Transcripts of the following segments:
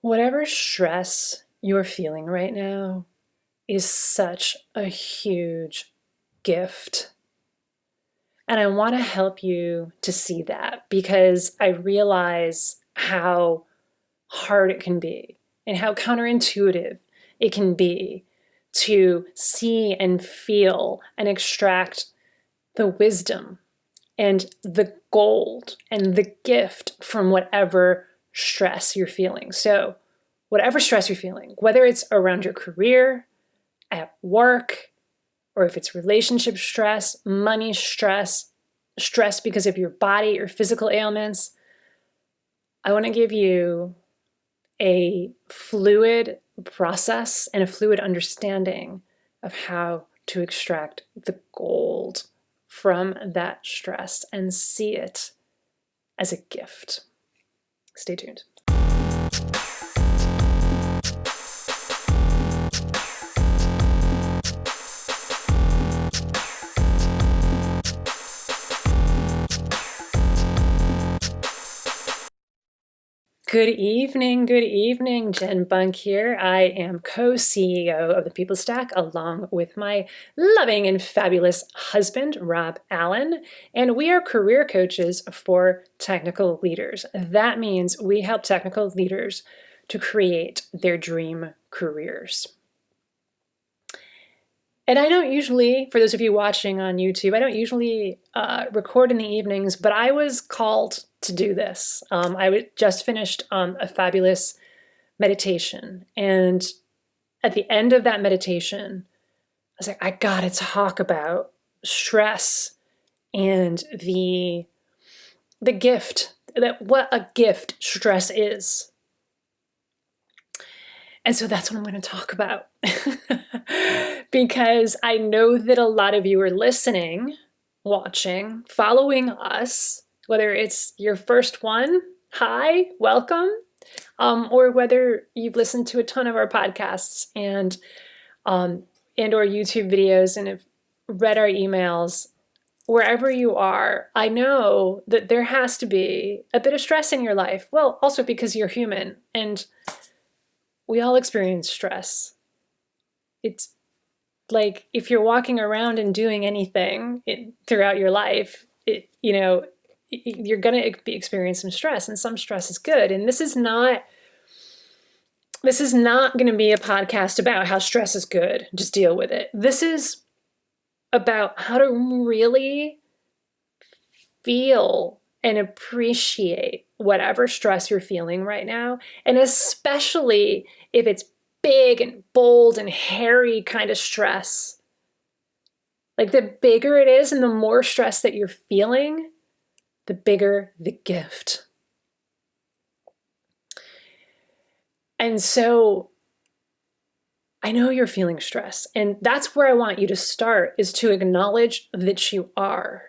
Whatever stress you're feeling right now is such a huge gift. And I want to help you to see that because I realize how hard it can be and how counterintuitive it can be to see and feel and extract the wisdom and the gold and the gift from whatever stress you're feeling. So, whatever stress you're feeling, whether it's around your career, at work, or if it's relationship stress, money stress, stress because of your body or physical ailments, I want to give you a fluid process and a fluid understanding of how to extract the gold from that stress and see it as a gift. Stay tuned. Good evening, Jen Bunk here. I am co-CEO of the People Stack along with my loving and fabulous husband, Rob Allen, and we are career coaches for technical leaders. That means we help technical leaders to create their dream careers. And I don't usually, for those of you watching on YouTube, I don't usually record in the evenings, but I was called to do this. I just finished a fabulous meditation. And at the end of that meditation, I was like, I gotta talk about stress and the gift, that what a gift stress is. And so that's what I'm going to talk about. Because I know that a lot of you are listening, watching, following us, whether it's your first one, hi, welcome, or whether you've listened to a ton of our podcasts and or YouTube videos and have read our emails. Wherever you are, I know that there has to be a bit of stress in your life. Well, also because you're human and we all experience stress. It's like if you're walking around and doing anything throughout your life, you're going to be experiencing some stress, and some stress is good. And this is not going to be a podcast about how stress is good. Just deal with it. This is about how to really feel and appreciate whatever stress you're feeling right now, and especially if it's big and bold and hairy kind of stress. Like the bigger it is and the more stress that you're feeling, the bigger the gift. And so I know you're feeling stress, and that's where I want you to start, is to acknowledge that you are.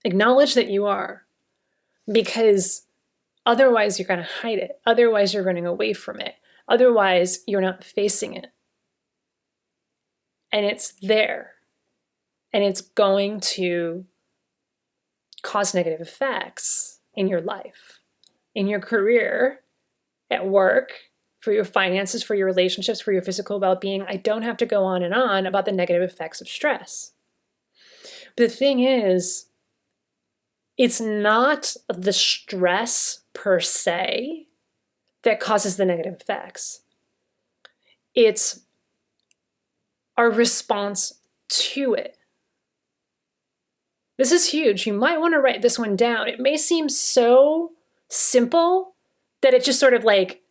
Acknowledge that you are, because otherwise you're going to hide it. Otherwise you're running away from it. Otherwise you're not facing it. And it's there. And it's going to cause negative effects in your life, in your career, at work, for your finances, for your relationships, for your physical well-being. I don't have to go on and on about the negative effects of stress. But the thing is, it's not the stress per se that causes the negative effects. It's our response to it. This is huge. You might want to write this one down. It may seem so simple that it just sort of like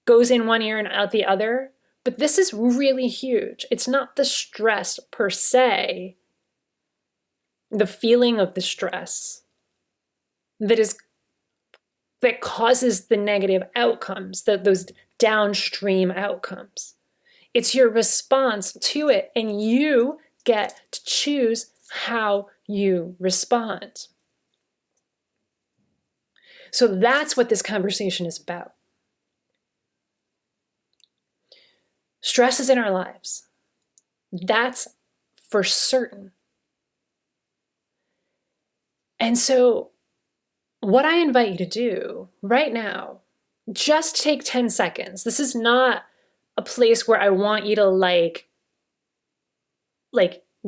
goes in one ear and out the other, but this is really huge. It's not the stress per se, the feeling of the stress that causes the negative outcomes, those downstream outcomes. It's your response to it, and you get to choose how you respond. So that's what this conversation is about. Stress is in our lives. That's for certain. And so what I invite you to do right now Just take 10 seconds. This is not a place where I want you to like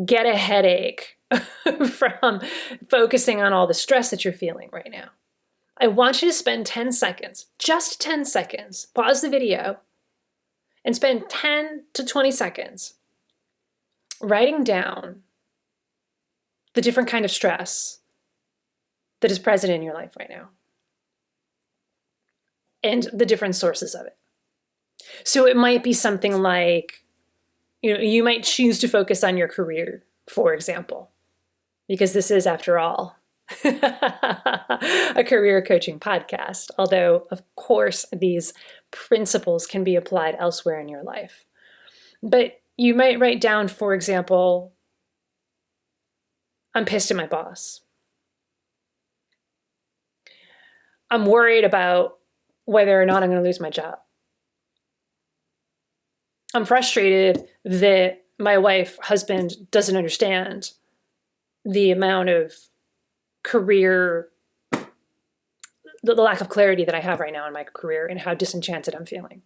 get a headache from focusing on all the stress that you're feeling right now. I want you to spend 10 seconds, just 10 seconds, pause the video, and spend 10 to 20 seconds writing down the different kind of stress that is present in your life right now and the different sources of it. So it might be something like, you might choose to focus on your career, for example, because this is, after all, a career coaching podcast, although, of course, these principles can be applied elsewhere in your life. But you might write down, for example, I'm pissed at my boss. I'm worried about whether or not I'm going to lose my job. I'm frustrated that my husband doesn't understand the amount of career, the lack of clarity that I have right now in my career and how disenchanted I'm feeling.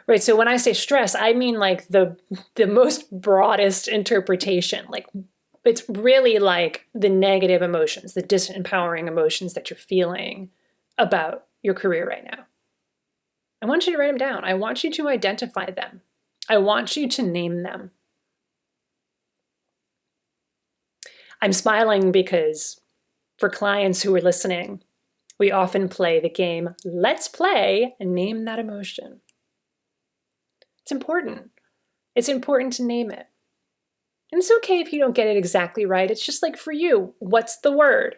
Right, so when I say stress, I mean like the most broadest interpretation. Like, it's really like the negative emotions, the disempowering emotions that you're feeling about your career right now. I want you to write them down. I want you to identify them. I want you to name them. I'm smiling because for clients who are listening, we often play the game, let's play and name that emotion. It's important. It's important to name it. And it's okay if you don't get it exactly right. It's just like, for you, what's the word?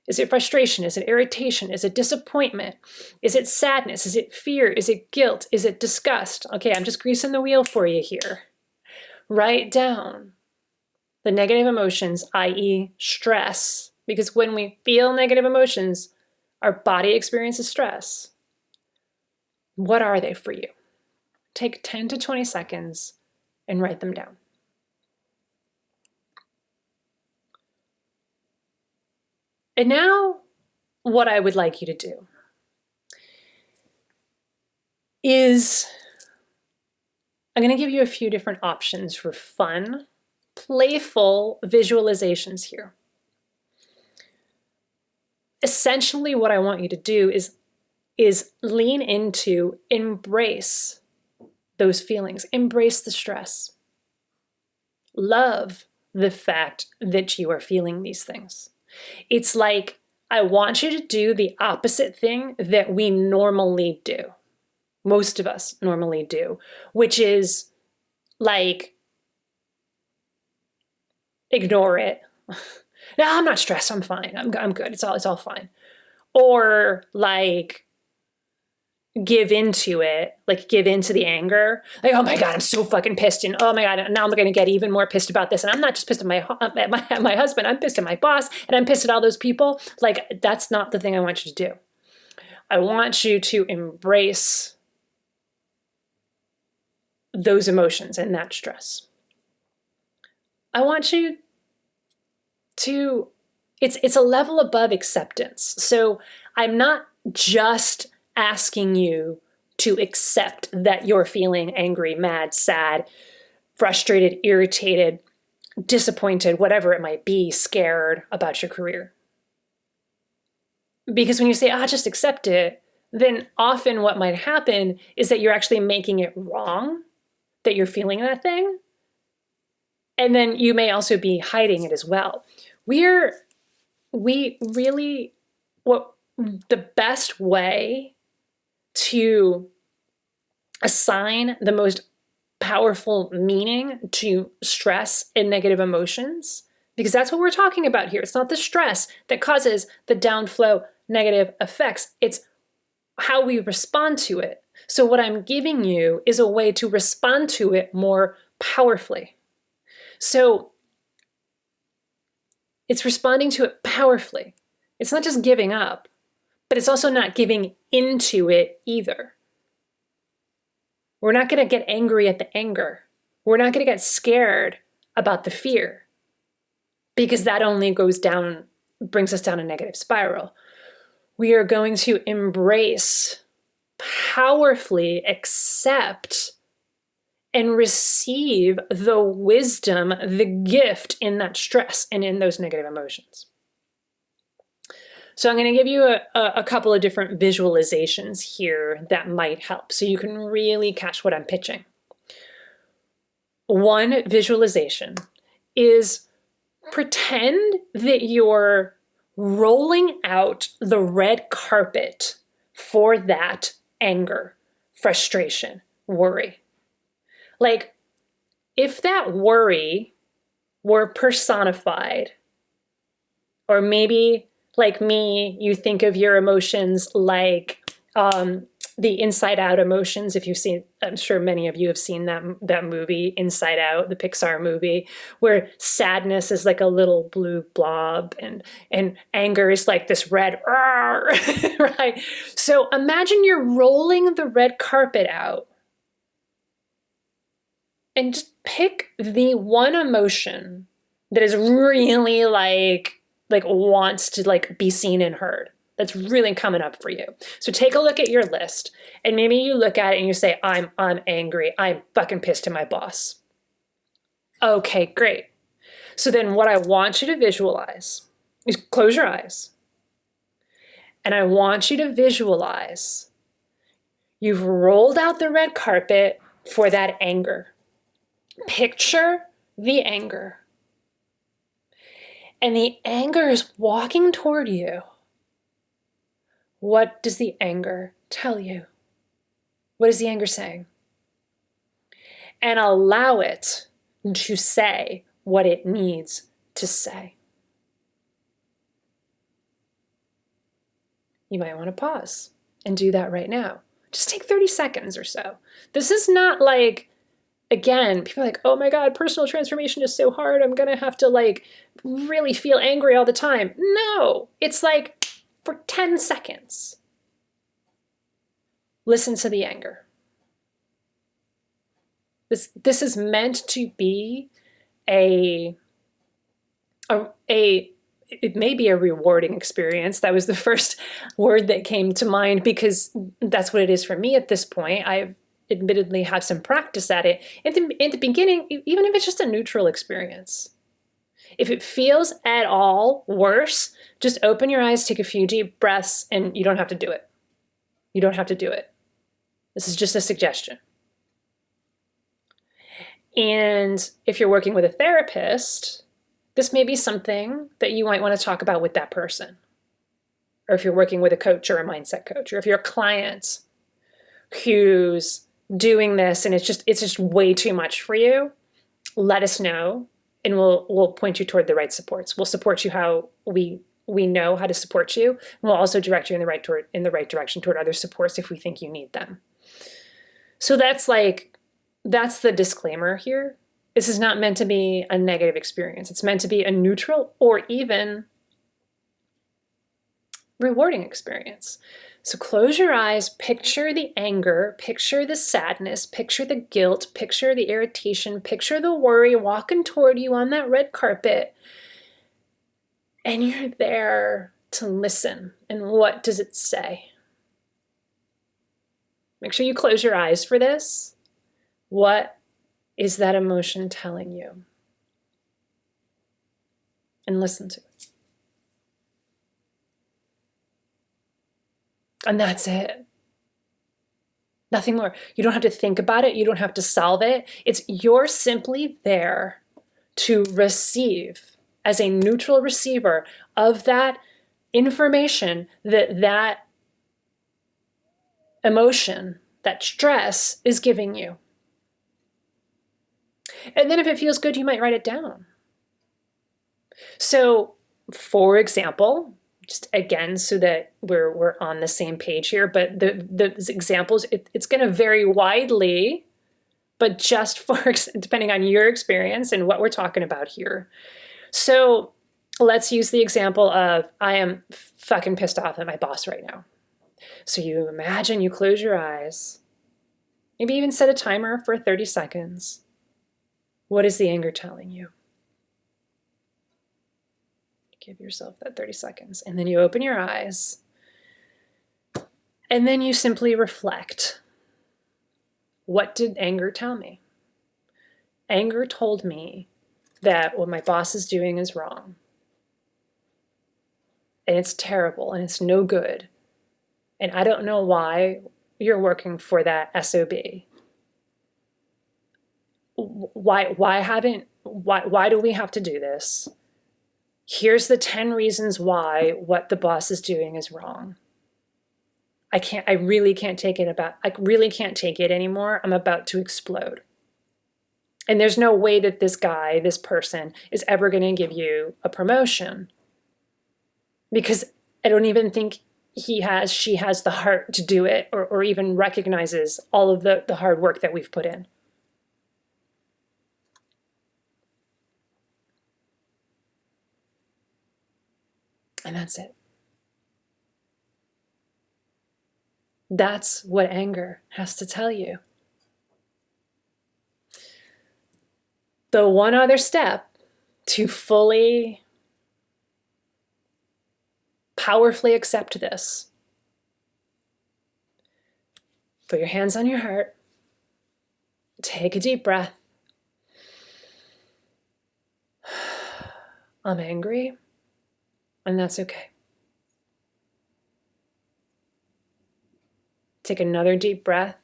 Is it frustration? Is it irritation? Is it disappointment? Is it sadness? Is it fear? Is it guilt? Is it disgust? Okay, I'm just greasing the wheel for you here. Write down the negative emotions, i.e. stress, because when we feel negative emotions, our body experiences stress. What are they for you? Take 10 to 20 seconds and write them down. And now, what I would like you to do is, I'm going to give you a few different options for fun, playful visualizations here. Essentially, what I want you to do is lean into, embrace those feelings, embrace the stress. Love the fact that you are feeling these things. It's like, I want you to do the opposite thing that we normally do. Most of us normally do, which is like, ignore it. No, I'm not stressed. I'm fine. I'm good. It's all fine. Or like, give into it, like give into the anger. Like, oh my God, I'm so fucking pissed. And oh my God, now I'm going to get even more pissed about this. And I'm not just pissed at my husband. I'm pissed at my boss, and I'm pissed at all those people. Like, that's not the thing I want you to do. I want you to embrace those emotions and that stress. I want you to, it's a level above acceptance. So I'm not just asking you to accept that you're feeling angry, mad, sad, frustrated, irritated, disappointed, whatever it might be, scared about your career. Because when you say, just accept it, then often what might happen is that you're actually making it wrong, that you're feeling that thing. And then you may also be hiding it as well. The best way to assign the most powerful meaning to stress and negative emotions, because that's what we're talking about here. It's not the stress that causes the downflow negative effects. It's how we respond to it. So what I'm giving you is a way to respond to it more powerfully. So it's responding to it powerfully. It's not just giving up, but it's also not giving into it either. We're not going to get angry at the anger. We're not going to get scared about the fear, because that only brings us down a negative spiral. We are going to embrace, powerfully accept, and receive the wisdom, the gift in that stress and in those negative emotions. So I'm going to give you a couple of different visualizations here that might help so you can really catch what I'm pitching. One visualization is pretend that you're rolling out the red carpet for that anger, frustration, worry. Like, if that worry were personified, or maybe like me, you think of your emotions like the Inside Out emotions. If you've seen, I'm sure many of you have seen that movie, Inside Out, the Pixar movie, where sadness is like a little blue blob and anger is like this red, right? So imagine you're rolling the red carpet out and just pick the one emotion that is really like wants to like be seen and heard. That's really coming up for you. So take a look at your list and maybe you look at it and you say, I'm angry. I'm fucking pissed at my boss. Okay, great. So then what I want you to visualize is close your eyes. And I want you to visualize you've rolled out the red carpet for that anger. Picture the anger. And the anger is walking toward you. What does the anger tell you? What is the anger saying? And allow it to say what it needs to say. You might want to pause and do that right now. Just take 30 seconds or so. This is not like, again, people are like, oh my God, personal transformation is so hard. I'm going to have to like really feel angry all the time. No, it's like for 10 seconds. Listen to the anger. This is meant to be it may be a rewarding experience. That was the first word that came to mind because that's what it is for me at this point. I've admittedly had some practice at it. In the beginning, even if it's just a neutral experience. If it feels at all worse, just open your eyes, take a few deep breaths, and you don't have to do it. You don't have to do it. This is just a suggestion. And if you're working with a therapist, this may be something that you might want to talk about with that person. Or if you're working with a coach or a mindset coach, or if you're a client who's doing this and it's just way too much for you, let us know and we'll point you toward the right supports. We'll support you how we know how to support you. And we'll also direct you in the right direction toward other supports if we think you need them. So that's the disclaimer here. This is not meant to be a negative experience. It's meant to be a neutral or even rewarding experience. So close your eyes, picture the anger, picture the sadness, picture the guilt, picture the irritation, picture the worry walking toward you on that red carpet. And you're there to listen. And what does it say? Make sure you close your eyes for this. What is that emotion telling you? And listen to it. And that's it. Nothing more. You don't have to think about it. You don't have to solve it. You're simply there to receive as a neutral receiver of that information that emotion, that stress is giving you. And then if it feels good, you might write it down. So, for example, just again, so that we're on the same page here, but the examples, it's going to vary widely, but just for depending on your experience and what we're talking about here. So let's use the example of I am fucking pissed off at my boss right now. So you imagine you close your eyes, maybe even set a timer for 30 seconds. What is the anger telling you? Give yourself that 30 seconds. And then you open your eyes And then you simply reflect. What did anger tell me? Anger told me that what my boss is doing is wrong. And it's terrible and it's no good. And I don't know why you're working for that SOB. Why do we have to do this? Here's the 10 reasons why what the boss is doing is wrong. I really can't take it anymore. I'm about to explode. And there's no way that this person is ever going to give you a promotion, because I don't even think she has the heart to do it, or even recognizes all of the hard work that we've put in. And that's it. That's what anger has to tell you. The one other step to fully, powerfully accept this: put your hands on your heart, take a deep breath. I'm angry, and that's okay. Take another deep breath.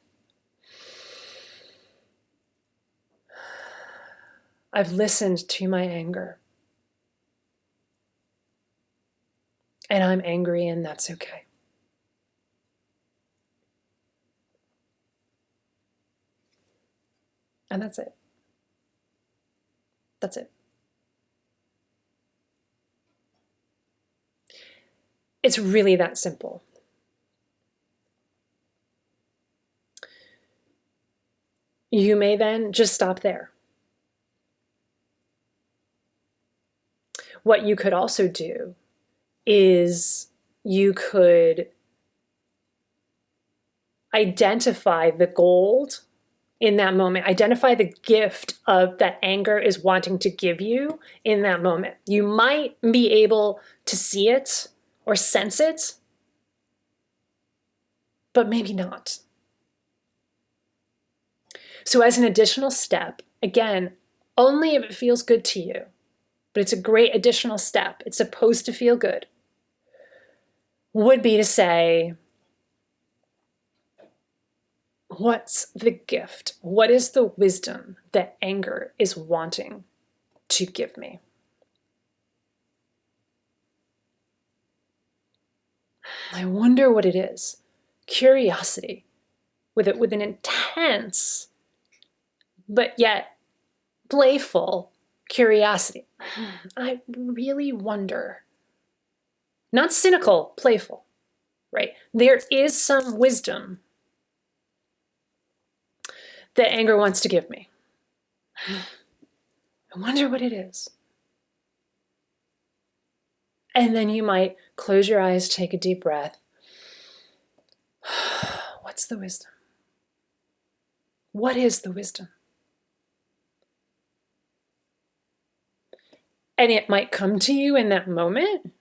I've listened to my anger. And I'm angry, and that's okay. And that's it. That's it. It's really that simple. You may then just stop there. What you could also do is you could identify the gold in that moment, identify the gift of that anger is wanting to give you in that moment. You might be able to see it or sense it, but maybe not. So as an additional step, again, only if it feels good to you, but it's a great additional step, it's supposed to feel good, would be to say, what's the gift? What is the wisdom that anger is wanting to give me? I wonder what it is. Curiosity, with an intense, but yet playful curiosity. I really wonder. Not cynical, playful, right? There is some wisdom that anger wants to give me. I wonder what it is. And then you might close your eyes, take a deep breath. What's the wisdom? What is the wisdom? And it might come to you in that moment.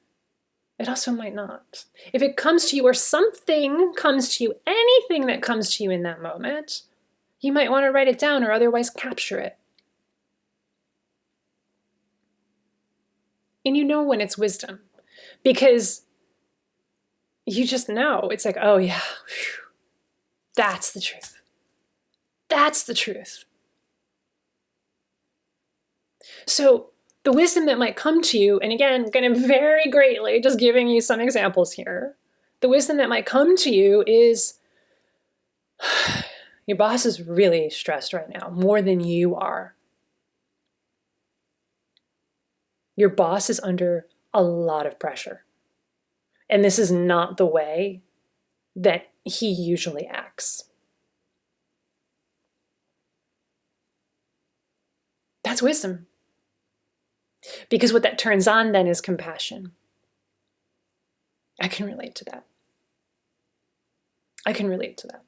It also might not. If it comes to you, or something comes to you, anything that comes to you in that moment, you might want to write it down or otherwise capture it. And you know when it's wisdom, because you just know. It's like, oh yeah, whew, that's the truth. That's the truth. So the wisdom that might come to you, and again, going to vary greatly, just giving you some examples here. The wisdom that might come to you is, your boss is really stressed right now, more than you are. Your boss is under a lot of pressure. And this is not the way that he usually acts. That's wisdom. Because what that turns on then is compassion. I can relate to that. I can relate to that.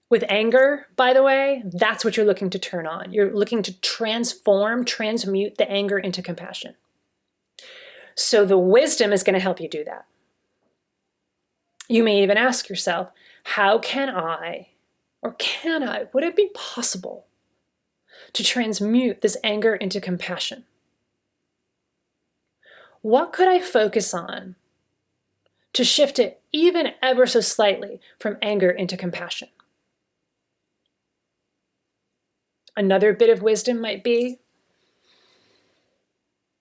With anger, by the way, that's what you're looking to turn on. You're looking to transmute the anger into compassion. So the wisdom is going to help you do that. You may even ask yourself, how can I, would it be possible to transmute this anger into compassion? What could I focus on to shift it even ever so slightly from anger into compassion? Another bit of wisdom might be,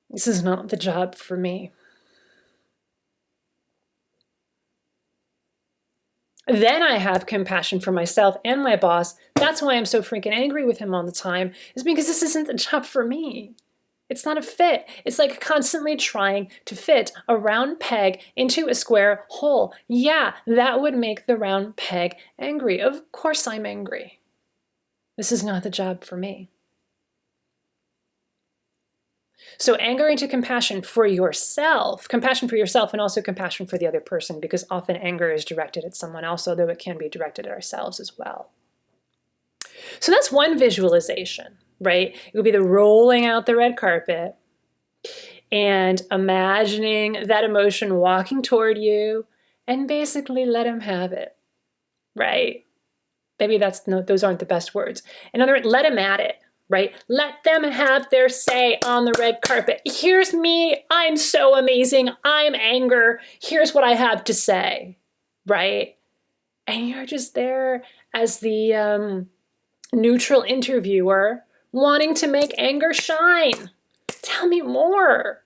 this is not the job for me. Then I have compassion for myself and my boss. That's why I'm so freaking angry with him all the time, is because this isn't the job for me. It's not a fit. It's like constantly trying to fit a round peg into a square hole. Yeah, that would make the round peg angry. Of course I'm angry. This is not the job for me. So anger into compassion for yourself and also compassion for the other person, because often anger is directed at someone else, although it can be directed at ourselves as well. So that's one visualization, right? It would be the rolling out the red carpet and imagining that emotion walking toward you and basically let him have it, right? Maybe those aren't the best words. In other words, let him at it. Right? Let them have their say on the red carpet. Here's me. I'm so amazing. I'm anger. Here's what I have to say. Right? And you're just there as the neutral interviewer wanting to make anger shine. Tell me more.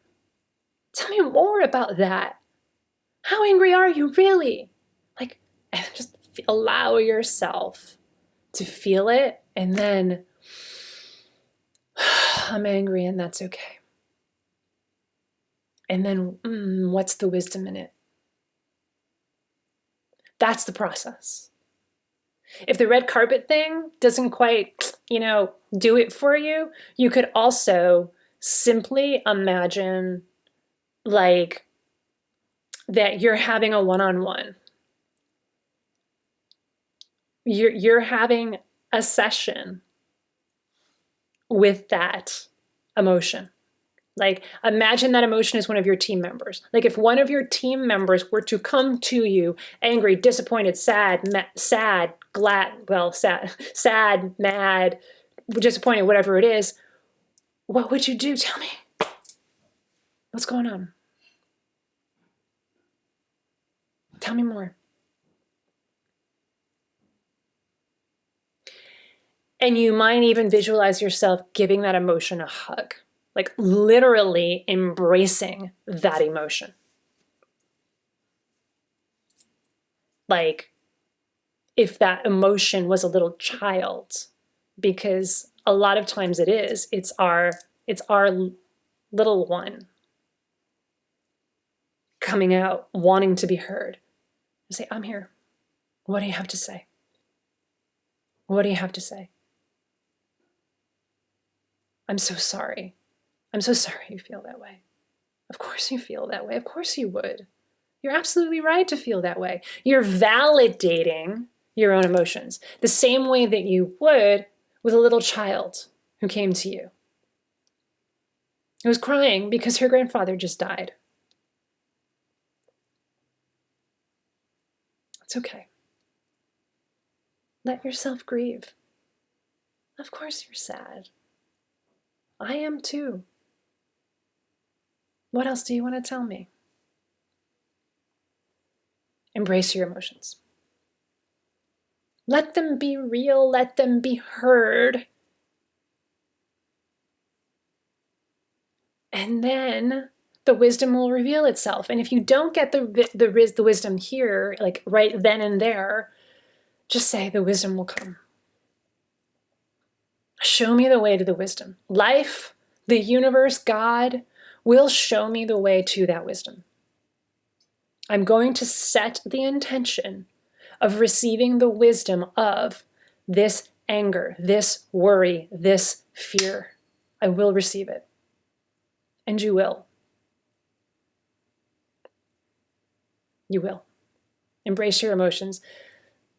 Tell me more about that. How angry are you really? Like, just allow yourself to feel it, and then I'm angry and that's okay. And then, what's the wisdom in it? That's the process. If the red carpet thing doesn't quite, do it for you, you could also simply imagine like that you're having a one-on-one. You're having a session with that emotion. Like, imagine that emotion is one of your team members. Like, if one of your team members were to come to you angry, disappointed, sad, mad, disappointed, whatever it is, what would you do? Tell me. What's going on? Tell me more. And you might even visualize yourself giving that emotion a hug, like literally embracing that emotion. Like if that emotion was a little child, because a lot of times it's our little one coming out, wanting to be heard. You say, I'm here. What do you have to say? What do you have to say? I'm so sorry. I'm so sorry you feel that way. Of course you feel that way. Of course you would. You're absolutely right to feel that way. You're validating your own emotions the same way that you would with a little child who came to you, who was crying because her grandfather just died. It's okay. Let yourself grieve. Of course you're sad. I am too. What else do you want to tell me? Embrace your emotions. Let them be real. Let them be heard. And then the wisdom will reveal itself. And if you don't get the wisdom here, like right then and there, just say the wisdom will come. Show me the way to the wisdom. Life, the universe, God will show me the way to that wisdom. I'm going to set the intention of receiving the wisdom of this anger, this worry, this fear. I will receive it. And you will. You will. Embrace your emotions.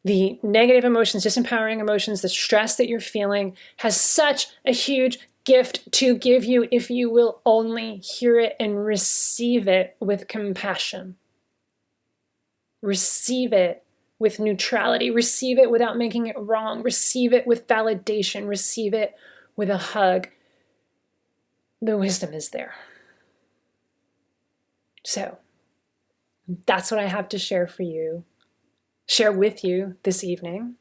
The negative emotions, disempowering emotions, the stress that you're feeling has such a huge gift to give you if you will only hear it and receive it with compassion. Receive it with neutrality. Receive it without making it wrong. Receive it with validation. Receive it with a hug. The wisdom is there. So that's what I have to share with you this evening.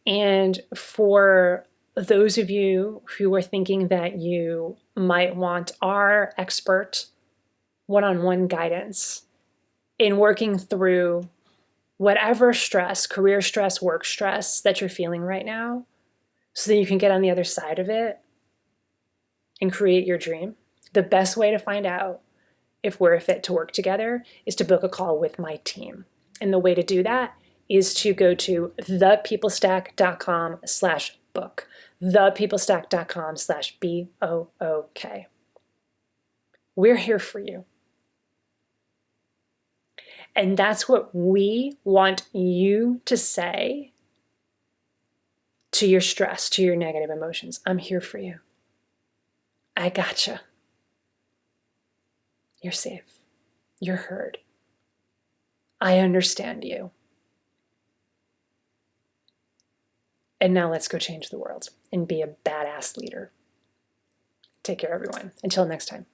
And for those of you who are thinking that you might want our expert one-on-one guidance in working through whatever stress, career stress, work stress that you're feeling right now, so that you can get on the other side of it and create your dream, the best way to find out if we're a fit to work together is to book a call with my team. And the way to do that is to go to thepeoplestack.com/book, thepeoplestack.com/BOOK. We're here for you. And that's what we want you to say to your stress, to your negative emotions. I'm here for you. I gotcha. You're safe. You're heard. I understand you. And now let's go change the world and be a badass leader. Take care, everyone. Until next time.